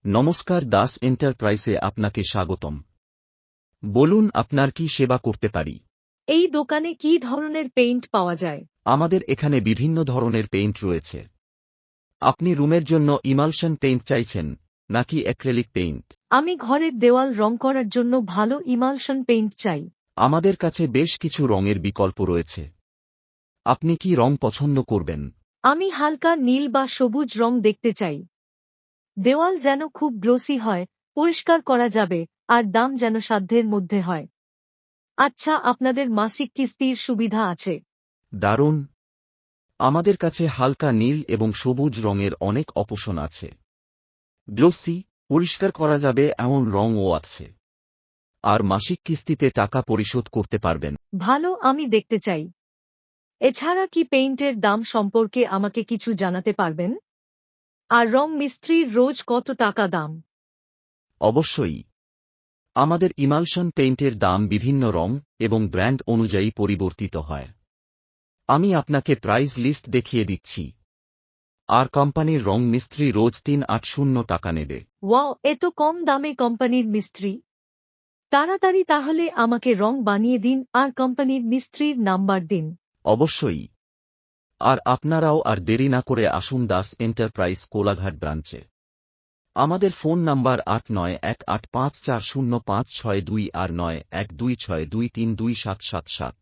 নমস্কার, দাস এন্টারপ্রাইজে আপনাকে স্বাগতম। বলুন, আপনার কি সেবা করতে পারি? এই দোকানে কি ধরনের পেইন্ট পাওয়া যায়? আমাদের এখানে বিভিন্ন ধরনের পেইন্ট রয়েছে। আপনি রুমের জন্য ইমালশন পেইন্ট চাইছেন নাকি অ্যাক্রিলিক পেইন্ট? আমি ঘরের দেওয়াল রং করার জন্য ভালো ইমালশন পেইন্ট চাই। আমাদের কাছে বেশ কিছু রঙের বিকল্প রয়েছে। আপনি কি রং পছন্দ করবেন? আমি হালকা নীল বা সবুজ রং দেখতে চাই। দেওয়াল যেন খুব গ্লোসি হয়, পরিষ্কার করা যাবে, আর দাম যেন সাধ্যের মধ্যে হয়। আচ্ছা, আপনাদের মাসিক কিস্তির সুবিধা আছে? দারুণ! আমাদের কাছে হালকা নীল এবং সবুজ রঙের অনেক অপশন আছে। গ্লোসি, পরিষ্কার করা যাবে এমন রঙও আছে। আর মাসিক কিস্তিতে টাকা পরিশোধ করতে পারবেন। ভালো, আমি দেখতে চাই। এছাড়া কি পেইন্টের দাম সম্পর্কে আমাকে কিছু জানাতে পারবেন? আর রং মিস্ত্রির রোজ কত টাকা দাম? অবশ্যই। আমাদের ইমালশন পেইন্টের দাম বিভিন্ন রং এবং ব্র্যান্ড অনুযায়ী পরিবর্তিত হয়। আমি আপনাকে প্রাইস লিস্ট দেখিয়ে দিচ্ছি। আর কোম্পানির রং মিস্ত্রি রোজ 380 টাকা নেবে। ওয়াও, এত কম দামে কোম্পানির মিস্ত্রি! তাড়াতাড়ি তাহলে আমাকে রং বানিয়ে দিন আর কোম্পানির মিস্ত্রির নাম্বার দিন। অবশ্যই। আর আপনারাও আর দেরি না করে আসুন দাস এন্টারপ্রাইজ কোলাঘাট ব্রাঞ্চে। আমাদের ফোন নাম্বার 8918540562 আর 9126232777।